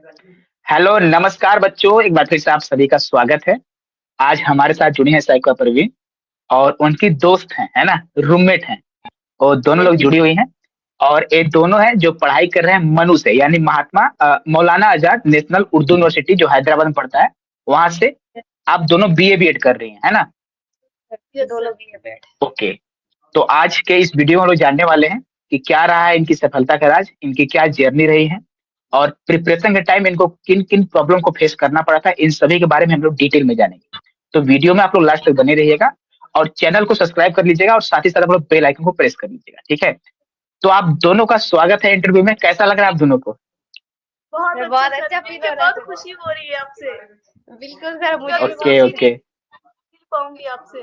Hello, नमस्कार बच्चों, एक बार फिर से आप सभी का स्वागत है। आज हमारे साथ जुड़ी हैं साइको परवीन और उनकी दोस्त हैं, है ना? रूममेट हैं। वो दोनों लोग जुड़ी हुई हैं और ये दोनों हैं जो पढ़ाई कर रहे हैं मनु से, यानी मौलाना आजाद नेशनल उर्दू यूनिवर्सिटी जो हैदराबाद में पड़ता है, वहां से आप दोनों बीए बीएड कर रही हैं, है ना? दोनों भी है बैठ। ओके। तो आज के इस वीडियो में हम लोग जानने वाले हैं कि क्या रहा है इनकी सफलता का राज, इनकी क्या जर्नी रही है और प्रिपरेशन के टाइम इनको किन किन प्रॉब्लम को फेस करना पड़ा था, इन सभी के बारे में हम लोग डिटेल में जानेंगे। तो वीडियो में आप लोग लास्ट तक बने रहिएगा और चैनल को सब्सक्राइब कर लीजिएगा और साथ ही साथ आप लोग बेल आइकन को प्रेस कर लीजिएगा, ठीक है? तो आप दोनों का स्वागत है इंटरव्यू में। कैसा लग रहा है आप दोनों को? बहुत अच्छा फील हो रहा है। बहुत खुशी हो रही है आपसे। बिल्कुल सर, मुझे भी ओके बहुत ओके मिल पाऊंगी आपसे।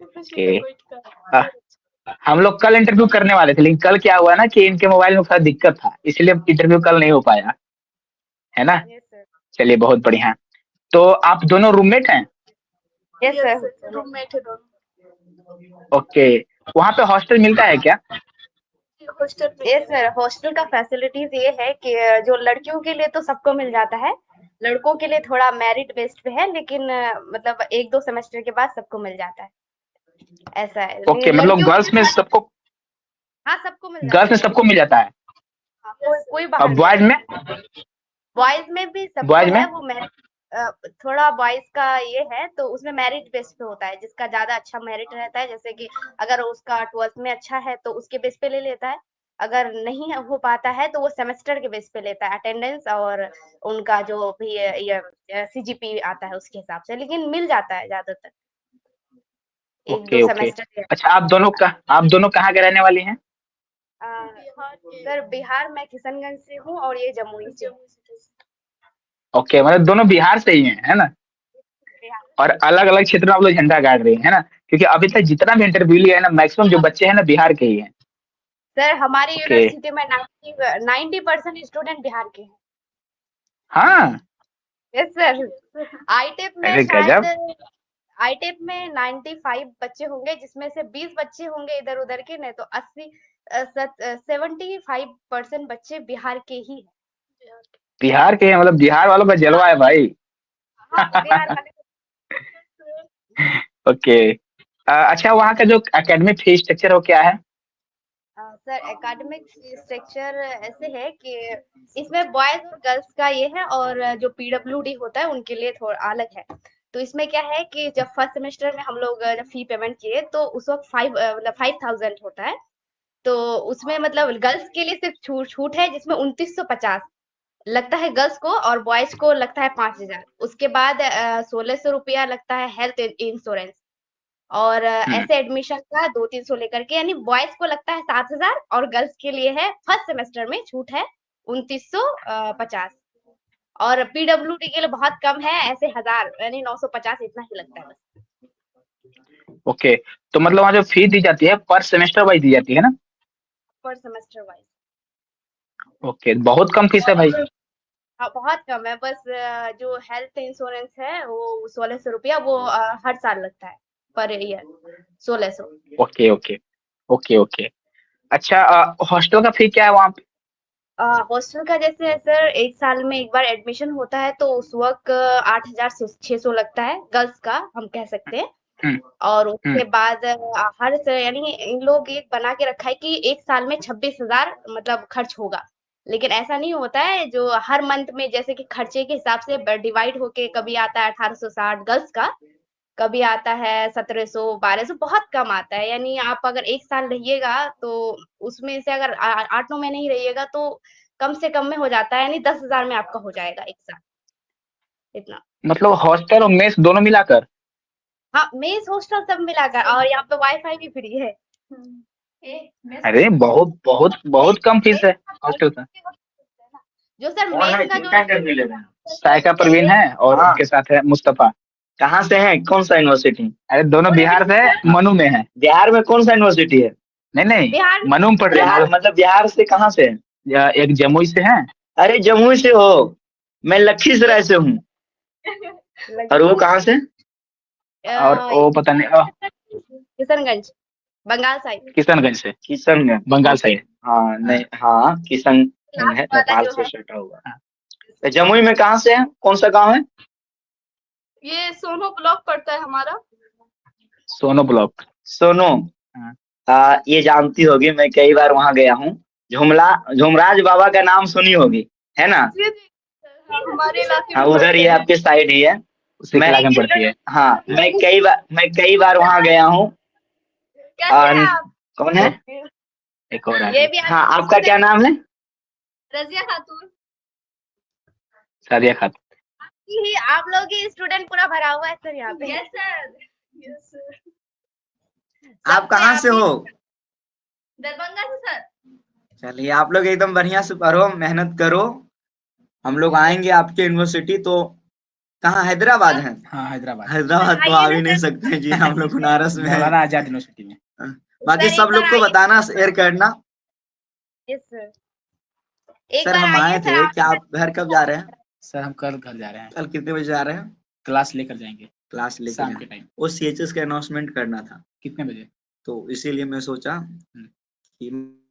खुशी ओके। तो कोई का। हम लोग कल इंटरव्यू करने वाले थे, लेकिन कल क्या हुआ ना कि इनके मोबाइल में थोड़ा दिक्कत था, इसलिए इंटरव्यू कल नहीं हो पाया, है ना? Yes sir. चलिए, बहुत बढ़िया। तो आप दोनों रूममेट हैं? Yes sir. रूममेट है दोनों। ओके। वहां पे हॉस्टल मिलता है क्या? हॉस्टल में यस सर, हॉस्टल का फैसिलिटीज ये है कि जो लड़कियों के लिए तो सबको मिल जाता है, लड़कों के लिए थोड़ा मेरिट बेस्ड पे है, लेकिन मतलब 1-2 सेमेस्टर के बाद सबको मिल जाता है, ऐसा है। ओके, लेकिन मतलब लड़कियों के गर्ल्स में साथ सबको हाँ, सबको मिल गर्ल्स जाता में है। सबको मिल जाता है हाँ, कोई और बाहर नहीं बॉयज में? रहता। बॉयज में भी सबको बॉयज में? है, वो मेरिट थोड़ा बॉयज का ये है, तो उसमें मेरिट बेस पे होता है, जिसका ज्यादा अच्छा मेरिट रहता है, जैसे कि अगर उसका 12th में अच्छा है तो उसके बेस पे ले लेता है, अगर नहीं हो पाता है तो वो सेमेस्टर के बेस पे लेता है, अटेंडेंस और उनका जो भी ये सीजीपी आता है उसके हिसाब से, लेकिन मिल जाता है ज्यादातर एक ओके दो ओके। सेमेस्टर के। अच्छा, आप दोनों कहाँ के रहने वाली हैं? अ, सर बिहार में किशनगंज से हूँ और ये जमुई से हूँ। ओके, मतलब दोनों बिहार से ही हैं, है ना? बिहार। और अलग अलग क्षेत्र में आप लोग झंडा गाड़ रहे हैं, है ना? क्योंकि अभी तक जितना भी इंटरव्यू लिया है ना, मैक्सिमम जो बच्चे हैं ना बिहार के ही हैं। सर हमारी ओके। यूनिवर्सिटी में 90% स्टूडेंट बिहार के हैं। हाँ। Yes sir. आईटेप में अरे शायद गजब। आईटेप में 95 बच्चे होंगे, जिसमें से 20 बच्चे होंगे इधर उधर के, नहीं तो 75% बच्चे बिहार के ही हैं। बिहार के हैं, मतलब बिहार वालों का जलवा है भाई। हाँ, बिहार वाले। ओके। अच्छा, वहाँ का जो एकेडमिक फी स्ट्रक्चर हो क्या है? सर एकेडमिक स्ट्रक्चर ऐसे है कि इसमें बॉयज और गर्ल्स का ये है, और जो पीडब्ल्यूडी होता है उनके लिए थोड़ा अलग है। तो इसमें क्या है कि जब फर्स्ट सेमेस्टर में हम लोग जब फी पेमेंट किए तो उस वक्त 5,000 होता है। तो उसमें मतलब गर्ल्स के लिए सिर्फ छूट छूट है, जिसमें 2950 लगता है गर्ल्स को, और बॉयज को लगता है 5,000। उसके बाद 1,600 रुपया लगता है हेल्थ इंश्योरेंस, और हम्म। ऐसे एडमिशन का 200-300 लेकर के, यानी बॉयज को लगता है 7,000 और गर्ल्स के लिए है फर्स्ट सेमेस्टर में छूट है 2,950। और पीडब्ल्यूडी के लिए बहुत कम है, ऐसे 1,000 यानी 950 इतना ही लगता है बस। ओके। तो मतलब वहाँ जो फी दी जाती है पर सेमेस्टर वाइज दी जाती है ना? पर सेमेस्टर वाइज। ओके, बहुत कम फीस है भाई। हाँ, बहुत कम है, बस जो हेल्थ इंश्योरेंस है वो 1,600 रुपया, वो हर साल लगता है, per year 1,600। Okay okay okay okay. अच्छा, हॉस्टल का फी क्या है वहाँ पे? हॉस्टल का जैसे है सर, एक साल में एक बार एडमिशन होता है, तो उस वक्त 8,600 लगता है, गर्ल्स का हम कह सकते हैं। हम्म और उसके हम्म बाद यानी इन लोग एक बना के रखा है कि एक साल में 26,000 मतलब खर्च होगा, लेकिन ऐसा नहीं होता है। जो हर मंथ में जैसे कि खर्चे के हिसाब से डिवाइड होके कभी आता है 1860 गर्ल्स का, कभी आता है 1,700 1,200, बहुत कम आता है। यानी आप अगर एक साल रहिएगा तो उसमें से अगर 8-9 महीने ही रहिएगा तो कम से कम में हो जाता है, यानी 10,000 में आपका हो जाएगा एक साल, इतना। मतलब हॉस्टल और मेस दोनों मिलाकर? हाँ, मेस हॉस्टल सब मिलाकर, और यहाँ पे वाईफाई भी फ्री है। अरे बहुत बहुत बहुत कम फीस है हॉस्टल का। जो सर कौन मेस है, का कितना जो इंटरव्यू ले रहे हैं? साइका परवीन मेस, है और हाँ, उनके साथ है मुस्तफा। कहाँ से हैं? कौन सा यूनिवर्सिटी? अरे दोनों बिहार से है, मनु में है। बिहार में कौन सा यूनिवर्सिटी है? नहीं नहीं, बिहार में मनु में पढ़ रहे हैं बिहार वो। मतलब बिहार से कहाँ से हैं? एक जमुई से है अरे जमुई से हो? मैं लखीसराय से हूँ। और वो कहाँ से? और वो पता नहीं, किशनगंज, बंगाल साइड। किशनगंज से। किशनगंज। बंगाल हाँ साइड। हाँ, नहीं हाँ, किशन लास्ट है वाला नेपाल जो से है। सटा हुआ। तो जमुई में कहाँ से है, कौन सा गांव है? ये सोनो ब्लॉक पड़ता है हमारा। सोनो ब्लॉक। सोनो। ये जानती होगी, मैं कई बार वहां गया हूँ। झुमराज बाबा का नाम सुनी होगी, है ना? जी जी हाँ, हमारे इलाके हाँ, में उधर पड़ते ये हैं। आपके साइड ही है। उसी के मैं इलाके में पड़ती है। हाँ, मैं कई बार वहां गया हूँ। कैसे हैं आप? कौन है? एक और आ ये गई, भी हाँ, आपका क्या नाम है? रजिया खातून। सादिया खातून। ही आप लोग ही स्टूडेंट पूरा भरा हुआ है सर यहाँ पे। Yes sir, yes sir. आप कहाँ से हो? दरभंगा से सर। चलिए, आप लोग एकदम बढ़िया से पढ़ो, मेहनत करो। हम लोग आएंगे आपके यूनिवर्सिटी तो। कहाँ, हैदराबाद है? हाँ, हैदराबाद। हैदराबाद तो आ आइए ना भी नहीं सर। सकते हैं जी, हम लोग बनारस में है। मौलाना आजाद यूनिवर्सिटी में। बाकी सर सब एक बार लोग को आइए। बताना, शेयर करना। यस सर, एक सर बार हम आइए आए सर थे, आप। क्या आप घर कब जा रहे हैं? सर हम कल घर जा रहे हैं, कल कितने बजे जा रहे हैं? क्लास लेकर जाएंगे क्लास लेके शाम जाना। के टाइम। वो सीएचएस का अनाउंसमेंट करना था, कितने बजे? तो इसीलिए मैं सोचा कि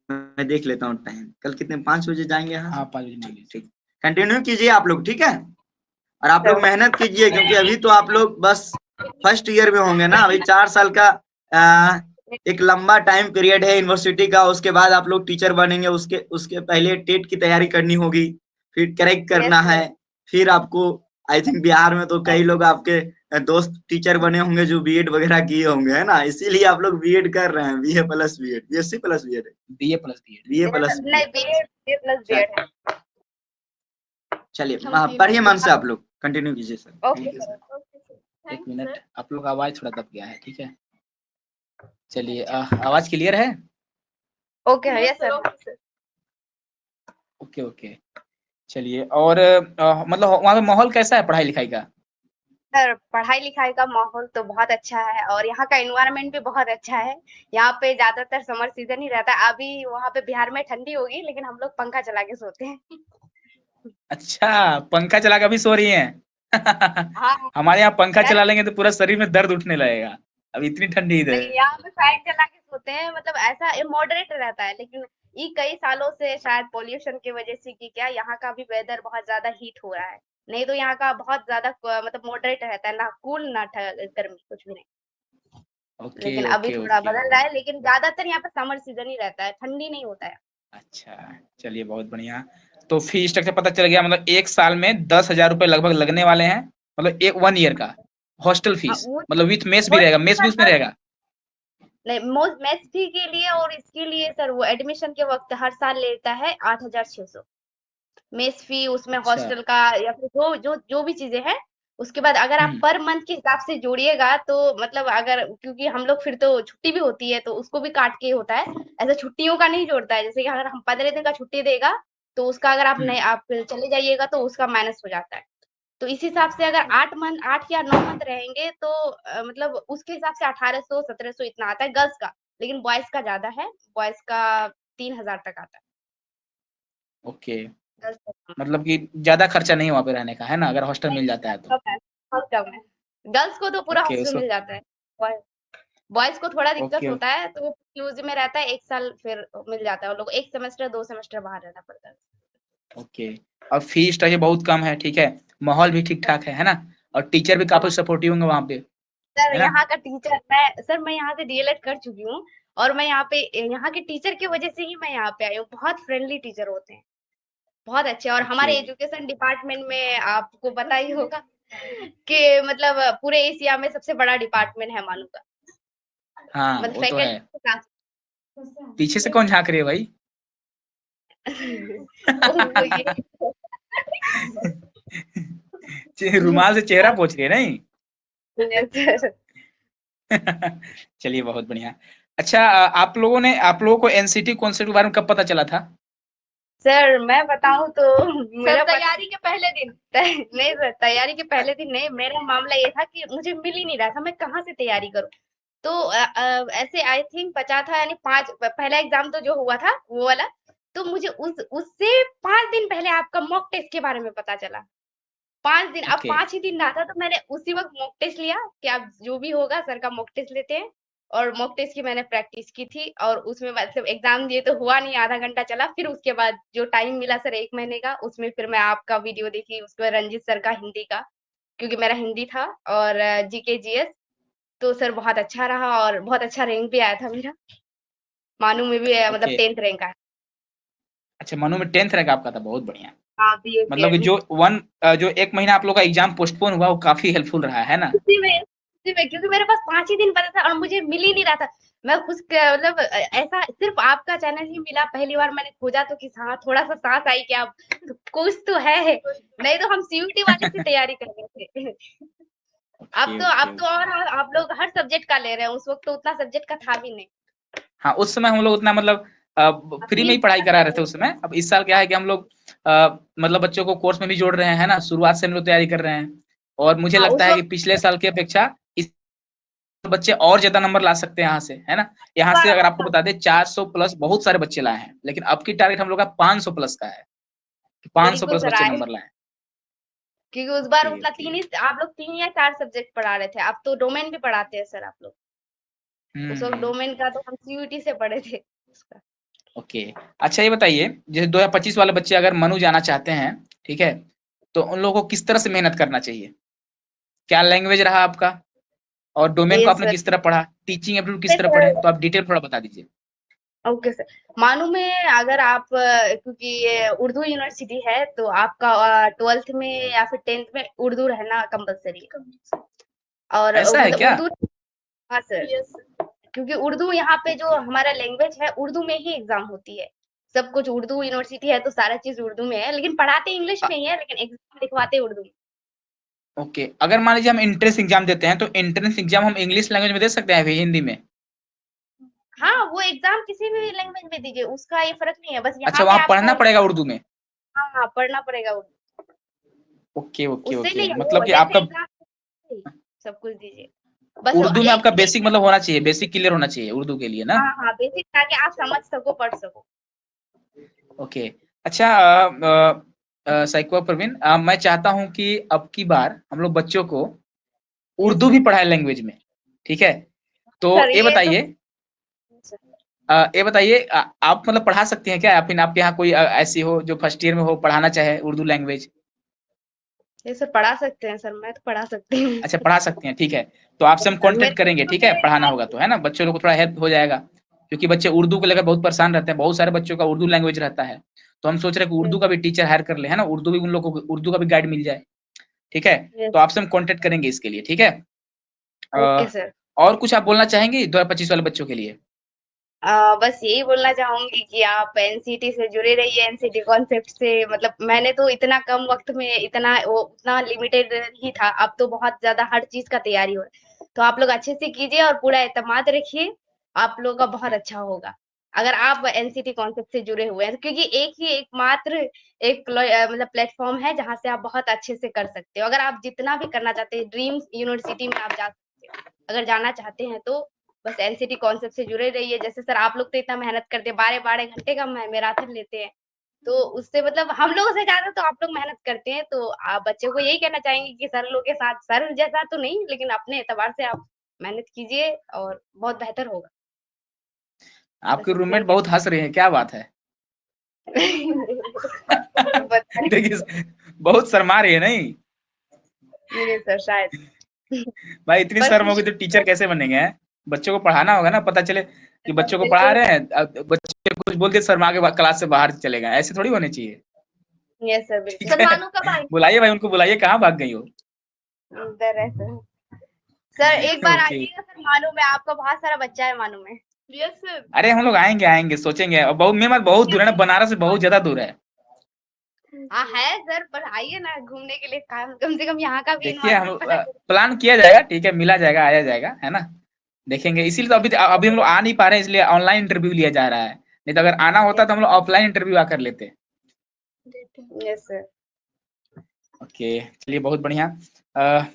मैं देख लेता हूँ टाइम। कल कितने, 5 बजे जाएंगे यहाँ से? हाँ, 5 बजे निकलिए। ठीक ठीक, कंटिन्यू कीजिए आप लोग, ठीक है? और आप लोग मेहनत कीजिए, क्योंकि अभी तो आप लोग बस फर्स्ट ईयर में होंगे ना। अभी 4 साल का एक लंबा टाइम पीरियड है यूनिवर्सिटी का। उसके बाद आप लोग टीचर बनेंगे, उसके उसके पहले टेट की तैयारी करनी होगी, फिर क्रैक करना Yes, है। फिर आपको, आई थिंक बिहार में तो कई लोग आपके दोस्त टीचर बने होंगे जो बीएड वगैरह किए होंगे, है ना? इसीलिए आप लोग बीएड कर रहे हैं, BA plus BEd, BSc plus BEd, BA plus BEd. BA plus नहीं बीएड। बी प्लस बीएड है। चलिए, हम तीनों। पढ़िए मन से, आप लोग कंटिन्यू कीजिए sir. Okay thank you sir. Sir. Okay sir, एक थैंक यू मिनट, सर। आप लोग का आवाज थोड़ा दब गया है, ठीक है? चलिए, आवाज क्लियर है? Okay yes sir. Okay sir. Okay okay. चलिए, और मतलब वहाँ पे माहौल कैसा है पढ़ाई लिखाई का? सर पढ़ाई लिखाई का माहौल तो बहुत अच्छा है और यहाँ का एनवायरनमेंट भी बहुत अच्छा है। यहाँ पे ज्यादातर समर सीजन ही रहता है। अभी वहाँ पे बिहार में ठंडी होगी लेकिन हम लोग पंखा चला के सोते हैं। अच्छा, पंखा चला के भी सो रही हैं? हाँ हमारे यहाँ पंखा यार, चला लेंगे तो पूरा शरीर में दर्द उठने लगेगा। अब इतनी ठंडी इधर। नहीं यहाँ पे फैन चला के सोते हैं। मतलब ऐसा मॉडरेट रहता है लेकिन ये कई सालों से शायद पोल्यूशन की वजह से कि क्या यहाँ का भी वेदर बहुत ज्यादा हीट हो रहा है। नहीं तो यहाँ का बहुत ज्यादा मतलब मॉडरेट रहता है, ना कूल ना गर्मी, कुछ भी नहीं। ओके लेकिन अभी ओके थोड़ा ओके। बदल रहा है लेकिन ज्यादातर यहाँ पे समर सीजन ही रहता है, ठंडी नहीं होता है। अच्छा, चलिए बहुत बढ़िया। तो फी स्ट्रक्चर पता चल गया, मतलब 1 साल में 10,000 रुपए लगभग लगने वाले हैं। मतलब एक 1 ईयर का हॉस्टल हाँ, फीस, वो मतलब विथ मेस भी वो रहेगा, चीज़ मेस का भी उसमें सर रहेगा? नहीं, मेस फी के लिए और इसके लिए सर वो एडमिशन के वक्त हर साल लेता है 8,600। मेस फी उसमें अच्छा। हॉस्टल का या फिर जो भी चीजें हैं। उसके बाद अगर आप पर मंथ के हिसाब से जोड़िएगा तो मतलब अगर, क्योंकि हम लोग फिर तो छुट्टी भी होती है तो उसको भी काट के होता है। ऐसा छुट्टियों का नहीं जोड़ता है। जैसे कि अगर हम 15 दिन का छुट्टी देगा तो उसका अगर आप नहीं आप चले जाइएगा तो उसका माइनस हो जाता है। तो इस हिसाब से अगर 8 या 9 मंथ रहेंगे तो मतलब उसके हिसाब से 1800 1700 इतना आता है गर्ल्स का। लेकिन बॉयज का ज्यादा है। बॉयज का 3,000 तक आता है। ओके, गर्ल्स का कम है। मतलब कि ज्यादा खर्चा नहीं वहाँ पे रहने का, है ना, अगर हॉस्टल मिल जाता है तो? कम है, बहुत कम है। गर्ल्स को तो पूरा ओके, हॉस्टल उसको। मिल जाता है। बॉयज को थोड़ा दिक्कत ओके होता है तो वो यूज में रहता है 1 साल फिर मिल जाता है। वो लोग 1 सेमेस्टर 2 सेमेस्टर बाहर रहना पड़ता है। ओके। और फी स्ट्रक्चर बहुत कम है, ठीक है? माहौल भी ठीक ठाक है ना? और टीचर भी काफी सपोर्टिव होंगे वहाँ पे, सर है ना? यहाँ का टीचर मैं यहाँ से डीएलएड कर चुकी हूँ और मैं यहाँ पे यहाँ के टीचर की वजह से ही मैं यहाँ पे आई हूँ। बहुत फ्रेंडली टीचर होते हैं, बहुत अच्छे। और ओके। हमारे एजुकेशन डिपार्टमेंट में आपको पता ही होगा कि मतलब पूरे एशिया में सबसे बड़ा डिपार्टमेंट है मानू का। हाँ, मतलब वो तो है। फैकल्टी के साथ पीछे से कौन झाँक रही है भाई? वो ये रुमाल से चेहरा पोंछ रही है, नहीं? सर चलिए बहुत बढ़िया। अच्छा, आप लोगों को एनसीटी कॉन्सेप्ट के बारे में कब पता चला था? सर मैं बताऊं तो मेरा सर तैयारी के पहले दिन। नहीं सर, तैयारी के पहले दिन नहीं। मेरा मामला ये था कि मुझे मिल ही नहीं रहा था, मैं कहाँ से तैयारी करूं। तो ऐसे आई थिंक बचा था, यानी 5 पहला एग्जाम तो जो हुआ था वो वाला। तो मुझे उससे 5 दिन पहले आपका मॉक टेस्ट के बारे में पता चला। 5 दिन, अब ओके। 5 ही दिन रहा था तो मैंने उसी वक्त मॉक टेस्ट लिया कि अब जो भी होगा सर का मॉक टेस्ट लेते हैं। और मॉक टेस्ट की मैंने प्रैक्टिस की थी और उसमें मतलब एग्जाम दिए तो हुआ नहीं, आधा घंटा चला। फिर उसके बाद जो टाइम मिला सर 1 महीने का, उसमें फिर मैं आपका वीडियो देखी, उसके बाद रंजीत सर का हिंदी का, क्योंकि मेरा हिंदी था, और जीके जीएस। तो सर बहुत अच्छा रहा और बहुत अच्छा रैंक भी आया था मेरा। मानू में भी मतलब ओके। 10th रैंक आया। अच्छा, मनु में 10th रैंक आपका था, बहुत बढ़िया। हाँ, बीए मतलब कि जो 1 महीना आप लोग का एग्जाम पोस्टपोन हुआ वो काफी हेल्पफुल रहा है ना? उसी में क्योंकि मेरे पास 5 ही दिन बचा था और मुझे मिल ही नहीं रहा था। मैं मतलब ऐसा सिर्फ आपका चैनल ही मिला, पहली बार मैंने खोजा तो कि हाँ, थोड़ा-सा सांस आई कि अब तो कुछ तो है, नहीं तो हम सीयूईटी वाले से तैयारी कर रहे थे। ओके, अब ओके, तो ओके। और आप लोग हर सब्जेक्ट का ले रहे हैं, उस वक़्त तो उतना सब्जेक्ट का था भी नहीं। हाँ, उस समय हम लोग उतना मतलब फ्री में ही पढ़ाई करा रहे थे उस समय। अब इस साल क्या है कि हम लोग मतलब बच्चों को कोर्स में भी जोड़ रहे हैं ना, शुरुआत से हम लोग तैयारी कर रहे हैं। और मुझे हाँ, लगता उस है कि वक़्त पिछले साल की अपेक्षा इस बच्चे और ज्यादा नंबर ला सकते हैं यहाँ से, है ना? यहाँ से अगर आपको बता दें 400 प्लस बहुत सारे बच्चे लाए हैं, लेकिन अब की टारगेट हम लोग का 500 प्लस का है, कि 500 बिल्कुल प्लस सर बच्चे आए, नंबर लाए। क्योंकि उस बार ओके, उतना ओके। 3 ही आप लोग 3 या 4 सब्जेक्ट पढ़ा रहे थे, अब तो डोमेन भी पढ़ाते हैं सर आप लोग। उस वक़्त हम्म। डोमेन का तो हम सीयूईटी से पढ़े थे उसका। ओके। अच्छा, ये बताइए, जैसे 2025 वाले बच्चे अगर मनु जाना चाहते हैं, ठीक है, तो उन लोगों को किस तरह से मेहनत करना चाहिए? क्या लैंग्वेज रहा आपका? और डोमेन को यस आपने सर। किस तरह पढ़ा? टीचिंग एप्टीट्यूड किस तरह पढ़े? तो आप डिटेल थोड़ा बता दीजिए। Okay sir. मानो में अगर आप क्योंकि ये उर्दू यूनिवर्सिटी है तो आपका 12th में या फिर 10th में उर्दू रहना कंपलसरी है। और ऐसा है मतलब क्या? उर्दू, हाँ सर, क्योंकि उर्दू यहाँ पे जो हमारा लैंग्वेज है उर्दू में ही एग्जाम होती है। सब कुछ उर्दू यूनिवर्सिटी है तो सारा चीज उर्दू में है, लेकिन पढ़ाते इंग्लिश अ, में ही है, लेकिन एग्जाम लिखवाते उर्दू में। ओके, अगर मान लीजिए हम एंट्रेंस एग्जाम देते हैं, तो एंट्रेंस एग्जाम हम इंग्लिश लैंग्वेज में दे सकते हैं, हिंदी में? हाँ, वो एग्जाम किसी भी लैंग्वेज में दीजिए, उसका ये फर्क नहीं है, बस अच्छा, यहाँ पे वहां आपको, पढ़ना पड़ेगा उर्दू में? हाँ हाँ, पढ़ना पड़ेगा उर्दू। ओके, ओके, उससे ओके। नहीं, वो मतलब कि जैसे आपका एग्जाम सब कुछ दीजिए, बस उर्दू में आपका एक बेसिक मतलब होना चाहिए, बेसिक क्लियर होना चाहिए उर्दू के लिए ना? हाँ हाँ, बेसिक ताकि आप समझ सको, पढ़ सको। ओके। अच्छा, साइको प्रवीण, मैं चाहता हूं कि अब की बार हम लोग बच्चों को यस उर्दू भी सर। पढ़ाए लैंग्वेज में, ठीक है? तो सर ये ये तो बताइए, आप मतलब पढ़ा सकती हैं क्या? या फिर आपके यहाँ कोई ऐसी हो जो फर्स्ट ईयर में हो, पढ़ाना चाहे उर्दू लैंग्वेज? ये सर पढ़ा सकते हैं सर, मैं तो पढ़ा सकती हूँ। अच्छा, पढ़ा सकती हैं, ठीक है। तो आपसे हम सर कांटेक्ट मेरे करेंगे, उर्दू ठीक है? में पढ़ाना होगा बहुत, तो, है ना? बच्चों लोग को थोड़ा हेल्प हो जाएगा, क्योंकि बच्चे उर्दू को लेकर बहुत परेशान रहते हैं, बहुत सारे बच्चों का उर्दू लैंग्वेज रहता है। तो हम सोच रहे हैं कि उर्दू का भी टीचर हायर कर ले, है ना? उर्दू भी उन लोगों को उर्दू का भी गाइड मिल जाए, ठीक है? यस, तो आपसे हम कांटेक्ट करेंगे इसके लिए, ठीक है? ओके अ, सर। और कुछ आप बोलना चाहेंगे 2025 वाले बच्चों के लिए? बस यही बोलना चाहूंगी कि आप एनसीटी से जुड़े रहिए, एनसीटी कॉन्सेप्ट से। मतलब मैंने तो इतना कम वक्त में इतना वो उतना लिमिटेड ही था, अब तो बहुत ज्यादा हर चीज का तैयारी हो रहा है। तो आप लोग अच्छे से कीजिए और पूरा एतमाद रखिए, आप लोगों का बहुत अच्छा होगा अगर आप एनसीटी कॉन्सेप्ट से जुड़े हुए हैं, क्योंकि एक ही एकमात्र मतलब प्लेटफॉर्म है जहां से आप बहुत अच्छे से कर सकते हो। अगर आप जितना भी करना चाहते हैं, ड्रीम यूनिवर्सिटी में आप जा सकते हो अगर जाना चाहते हैं तो। बस एनसीटी कॉन्सेप्ट से जुड़े रहिए। जैसे सर आप लोग तो इतना मेहनत करते हैं, 12-12 घंटे का मैराथन लेते हैं, तो उससे मतलब हम लोगों से ज्यादा तो आप लोग मेहनत करते हैं। तो आप बच्चों को यही कहना चाहेंगे कि सर लोग के साथ, सर जैसा तो नहीं, लेकिन अपने एतबार से आप मेहनत कीजिए और बहुत बेहतर होगा। बस आपके इतना ही रूममेट बहुत हंस रहे हैं, क्या बात है? पता देखिए, बहुत शर्मा रही है, नहीं? नहीं सर, शायद भाई, इतनी पर शर्म होगी खुशी, तो टीचर कैसे बनेंगे, हैं? बच्चों को पढ़ाना होगा ना, पता चले कि बच्चों को पढ़ा बिल्कुल। रहे हैं, बच्चे कुछ बोल के शर्मा के क्लास से बाहर चले गए, ऐसे थोड़ी होने चाहिए। यस सर, ठीक बिल्कुल। है? सलमानो कब आएंगे? बुलाइए भाई, उनको बुलाइए, कहाँ भाग गई हो? इधर है सर। सर एक बार ओके। आइएगा सर मानू में, आपका बहुत सारा बच्चा है मानू में। Yes sir. अरे हम लोग आएंगे, आएंगे, सोचेंगे। और बहुत मेरे बहुत दूर है ना, बनारस से बहुत ज्यादा दूर है। हाँ है सर, पर आइए ना घूमने के लिए, कम से कम यहाँ का भी देखिए, हम इन्वायरमेंट पता चले। प्लान किया जाएगा, ठीक है, मिला जाएगा, आया जाएगा, है ना? देखेंगे, इसीलिए तो अभी अभी हम लोग आ नहीं पा रहे हैं, इसलिए ऑनलाइन इंटरव्यू लिया जा रहा है। नहीं तो अगर आना होता तो हम लोग ऑफलाइन इंटरव्यू आकर लेते। Yes sir. ओके, चलिए, बहुत बढ़िया। अ,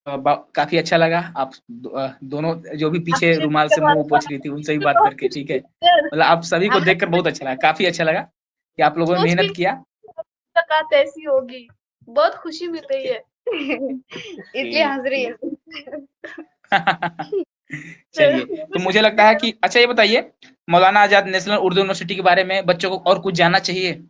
काफी अच्छा लगा। आप दोनों जो भी पीछे आपसे रुमाल से मुंह पोंछ रही थी, उनसे भी बात बहुत करके, खुशी ठीक है? हुई सर। मतलब आप सभी को हमने देखकर बहुत अच्छा लगा, काफी अच्छा लगा कि आप लोगों ने सोच भी मेहनत नहीं किया। मुलाकात ऐसी होगी। बहुत खुशी मिल रही ओके, है। इसलिए ओके, हंस रही ओके। है। चलिए, तो मुझे लगता है कि अच्छा ये बताइए, मौलाना आजाद नेशनल उर्दू यूनिवर्सिटी के बारे में बच्चों को और कुछ जानना चाहिए?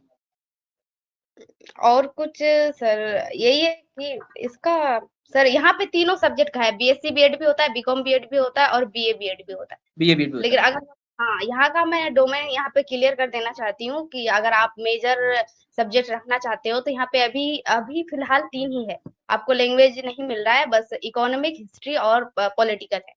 और कुछ सर यही है कि इसका सर यहाँ पे तीनों सब्जेक्ट का है, बीएससी बीएड भी होता है, बीकॉम बीएड भी होता है और बीए बीएड भी होता है। बीए भी होता लेकिन है। अगर हाँ, यहाँ का मैं डोमेन यहाँ पे क्लियर कर देना चाहती हूँ कि अगर आप मेजर सब्जेक्ट रखना चाहते हो तो यहाँ पे अभी अभी फिलहाल 3 ही है। आपको लैंग्वेज नहीं मिल रहा है, बस इकोनॉमिक, हिस्ट्री और पॉलिटिकल है।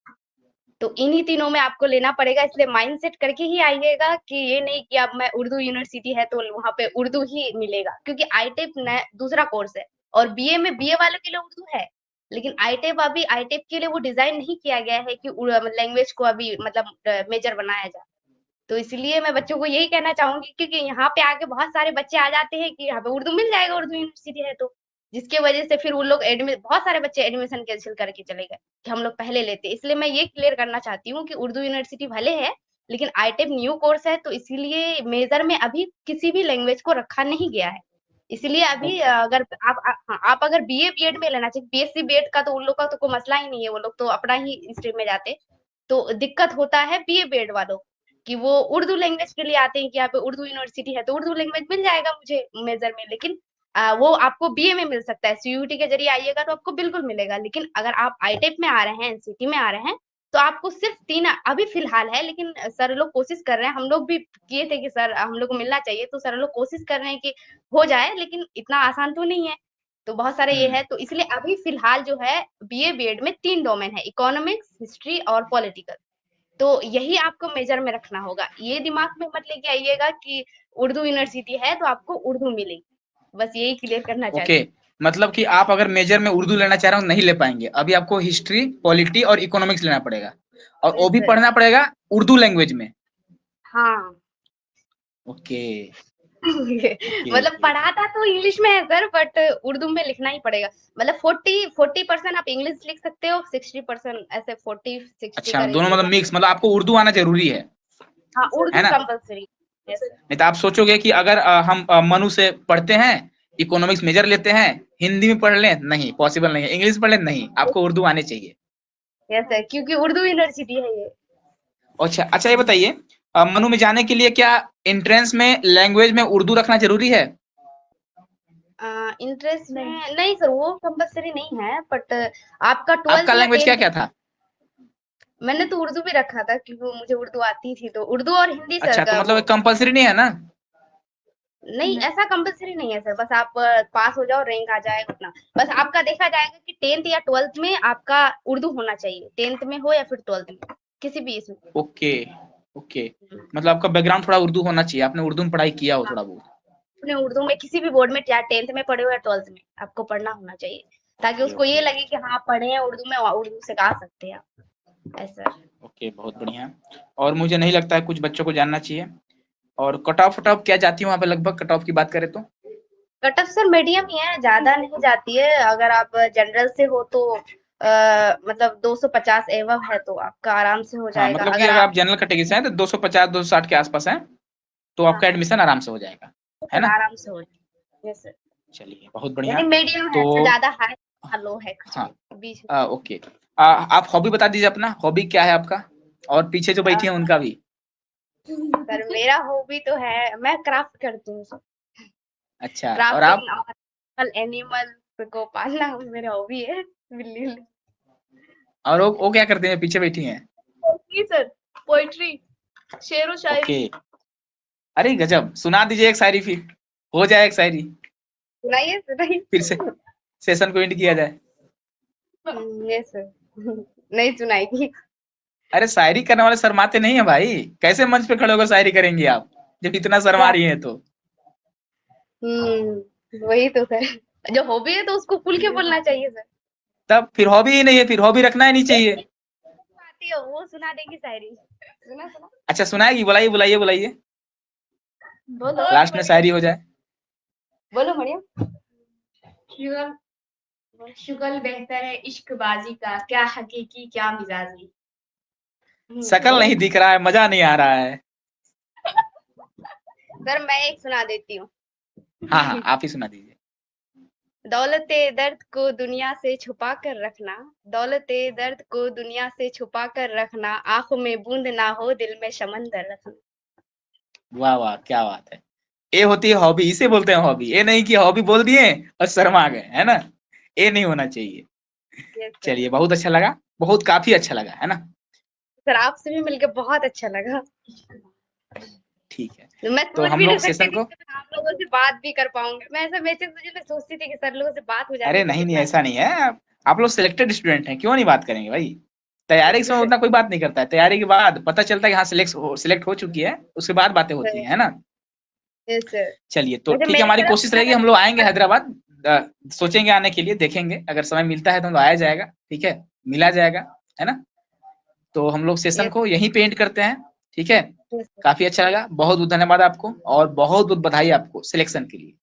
तो इन्हीं तीनों में आपको लेना पड़ेगा, इसलिए माइंडसेट करके ही आइएगा कि ये नहीं कि अब मैं उर्दू यूनिवर्सिटी है तो वहाँ पे उर्दू ही मिलेगा, क्योंकि आईटेप दूसरा कोर्स है और बीए में बीए वालों के लिए उर्दू है, लेकिन आईटेप अभी आईटेप के लिए वो डिजाइन नहीं किया गया है कि लैंग्वेज को अभी मतलब मेजर बनाया जाए। तो इसलिए मैं बच्चों को यही कहना चाहूंगी, क्योंकि यहाँ पे आके बहुत सारे बच्चे आ जाते हैं कि यहाँ पे उर्दू मिल जाएगा, उर्दू यूनिवर्सिटी है तो, जिसके वजह से फिर वो लोग बहुत सारे बच्चे एडमिशन कैंसिल करके चले गए कि हम लोग पहले लेते। इसलिए मैं ये क्लियर करना चाहती हूँ कि उर्दू यूनिवर्सिटी भले है, लेकिन आईटेप न्यू कोर्स है, तो इसीलिए मेजर में अभी किसी भी लैंग्वेज को रखा नहीं गया है। इसलिए अभी ओके। अगर आप अगर बीए बीएड में लेना चाहिए, बीएससी बीएड का तो उन लोग का तो कोई मसला ही नहीं है, वो लोग तो अपना ही स्ट्रीम में जाते। तो दिक्कत होता है बीए बीएड वालों कि वो उर्दू लैंग्वेज के लिए आते हैं कि यहाँ पे उर्दू यूनिवर्सिटी है तो उर्दू लैंग्वेज मिल जाएगा मुझे मेजर में, लेकिन वो आपको बीए में मिल सकता है, सीयूटी के जरिए आइएगा तो आपको बिल्कुल मिलेगा। लेकिन अगर आप आईटेप में आ रहे हैं, एनसीटी में आ रहे हैं, तो आपको सिर्फ 3 अभी फिलहाल है, लेकिन सर लोग कोशिश कर रहे हैं, हम लोग भी किए थे कि सर हम लोग को मिलना चाहिए, तो सर लोग कोशिश कर रहे हैं कि हो जाए, लेकिन इतना आसान तो नहीं है। तो बहुत सारे ये है, तो इसलिए अभी फिलहाल जो है बीए बीएड में 3 डोमेन है, इकोनॉमिक्स, हिस्ट्री और पॉलिटिकल। तो यही आपको मेजर में रखना होगा। ये दिमाग में मत लेके आइएगा कि उर्दू यूनिवर्सिटी है तो आपको उर्दू मिलेगी। बस यही क्लियर करना ओके, चाहती हूँ। मतलब कि आप अगर मेजर में उर्दू लेना चाह रहे हो नहीं ले पाएंगे, अभी आपको हिस्ट्री, पॉलिटी और इकोनॉमिक्स लेना पड़ेगा, और वो यस भी सर। पढ़ना पड़ेगा उर्दू लैंग्वेज में। हाँ। ओके ओके मतलब ओके। पढ़ाता तो इंग्लिश में है सर, बट उर्दू में लिखना ही पड़ेगा। मतलब 40% आप इंग्लिश लिख सकते हो, 60% ऐसे 40-60 अच्छा, का दोनों रेशियो मतलब का। मिक्स, मतलब आपको उर्दू आना जरूरी हाँ, है उर्दू ना? कंपलसरी। Yes sir. नहीं तो आप सोचोगे कि अगर हम मनु से पढ़ते हैं, इकोनॉमिक्स मेजर लेते हैं, हिंदी में पढ़ लें, नहीं पॉसिबल नहीं है, इंग्लिश पढ़ लें, नहीं, आपको उर्दू आने चाहिए। यस सर, क्योंकि उर्दू यूनिवर्सिटी है ये। अच्छा अच्छा, ये बताइए, मनु में जाने के लिए क्या एंट्रेंस में लैंग्वेज में उर्दू रखना जरूरी है? इंटरेस्ट में नहीं सर, वो कंपलसरी नहीं है, बट आपका आपका 12th या लैंग्वेज क्या 10th। क्या था? मैंने तो उर्दू भी रखा था क्योंकि मुझे उर्दू आती थी, तो उर्दू और हिंदी सर अच्छा, तो का मतलब वो। कंपलसरी नहीं है ना? नहीं, ऐसा कंपलसरी नहीं है सर, बस आप पास हो जाओ, रैंक आ जाए उतना। बस आपका देखा जाएगा कि 10th या 12th में आपका उर्दू होना चाहिए, 10th में हो या फिर 12th में, किसी भी इसमें। ओके ओके, मतलब आपका बैकग्राउंड थोड़ा उर्दू होना चाहिए, आपने उर्दू में पढ़ाई किया हो हाँ, थोड़ा बहुत। अपने उर्दू में किसी भी बोर्ड में, चाहे 10th में पढ़े हो या 12th में, आपको पढ़ना होना चाहिए, ताकि ओके उसको ये ओके लगे कि हाँ पढ़े हैं उर्दू में, उर्दू सिखा सकते हैं आप, ऐसा। ओके, बहुत बढ़िया। और मुझे नहीं लगता है कुछ बच्चों को जानना चाहिए। और कट ऑफ क्या जाती है वहाँ पे, लगभग कट ऑफ की बात करें तो? कट ऑफ सर मीडियम ही है, ज्यादा नहीं जाती है। अगर आप जनरल से हो तो मतलब 250 एवं है तो आपका आराम से हो हाँ, जाएगा। मतलब कि अगर अगर आप आप जनरल कैटेगरी से हैं तो 250 260 के आसपास हैं, तो हाँ आपका एडमिशन आराम से हो जाएगा, तो है सर ना? आराम से हो जाएगा। Yes sir. चलिए, बहुत बढ़िया। यानी मीडियम है, तो अच्छा ज्यादा हाई लो है, कुछ हाँ, भी बीच में। ओके। आप हॉबी बता दीजिए, अपना हॉबी क्या है आपका, और पीछे जो बैठी हैं उनका भी। सर मेरा हॉबी तो है, मैं क्राफ्ट करती हूँ सर। अच्छा, और आप? क्राफ्टिंग और एनिमल को पालना मेरा हॉबी है, बिल्ली उल्ली। और वो क्या करते हैं, पीछे बैठी हैं? पोएट्री सर, पोएट्री, शेरो ओके, शायरी। अरे गजब, सुना दीजिए एक शायरी फिर, हो जाए एक शायरी, सुनाइए सुनाइए। फिर से सेशन को एंड किया जाए। Yes sir. नहीं सुनाएगी। अरे शायरी करने वाले शर्माते नहीं है भाई, कैसे मंच पे खड़े होकर शायरी करेंगी आप, जब इतना शर्मा रही हैं तो? वही तो सर, जो हॉबी है तो उसको खुल के बोलना चाहिए सर। तब फिर हॉबी ही नहीं है, फिर हॉबी रखना ही नहीं चाहिए। आती है वो सुना देगी शायरी। सुना सुना। अच्छा, सुनाएगी, बुलाइए बुलाइए बुलाइए, बोलो लास्ट में शायरी हो जाए। बोलो मरियम। शुगल शुगल बेहतर है इश्कबाजी का, क्या हकीकी क्या मिजाजी। शकल नहीं दिख रहा है, मजा नहीं आ रहा है। सर मैं एक सुना देती हूँ। हाँ हाँ, आप ही सुना दीजिए। दौलते दर्द को दुनिया से छुपा कर रखना, दौलते दर्द को दुनिया से छुपा कर रखना, आंखों में बूंद ना हो दिल में समंदर रखना। वाह वाह, क्या बात है। ये होती है हॉबी, इसे बोलते हैं हॉबी। ये नहीं कि हॉबी बोल दिए और शर्मा गए, है ना, ये नहीं होना चाहिए। Yes sir. चलिए, बहुत अच्छा लगा, बहुत काफी अच्छा लगा, है ना। सर आपसे भी मिलकर बहुत अच्छा लगा। ठीक है, तो मैं तो सोच हम भी नहीं लोग सकती सेशन थी को, कि मैं आप लोगों से बात भी कर पाऊंगी। मैं ऐसा मैसेज मैं सोचती थी कि सर लोगों से बात हो जाती अरे तो नहीं नहीं, कितना ऐसा नहीं है। आप लोग सिलेक्टेड स्टूडेंट हैं, क्यों नहीं बात करेंगे भाई। तैयारी के समय अच्छा। उतना कोई बात नहीं करता है, तैयारी के बाद पता चलता है कि हाँ सिलेक्ट हो चुकी है, उसके बाद बातें होती हैं, है ना। Yes sir. चलिए, तो वैसे ठीक है, मेरी हमारी तरफ कोशिश रहेगी, हम लोग आएंगे हैदराबाद। सोचेंगे आने के लिए, देखेंगे अगर समय मिलता है तो आया जाएगा, ठीक है, मिला जाएगा, है ना। तो हम लोग सेशन यस को यहीं पे एंड करते हैं, ठीक है। यस काफी अच्छा लगा, बहुत बहुत धन्यवाद आपको, और बहुत बहुत बधाई आपको सिलेक्शन के लिए।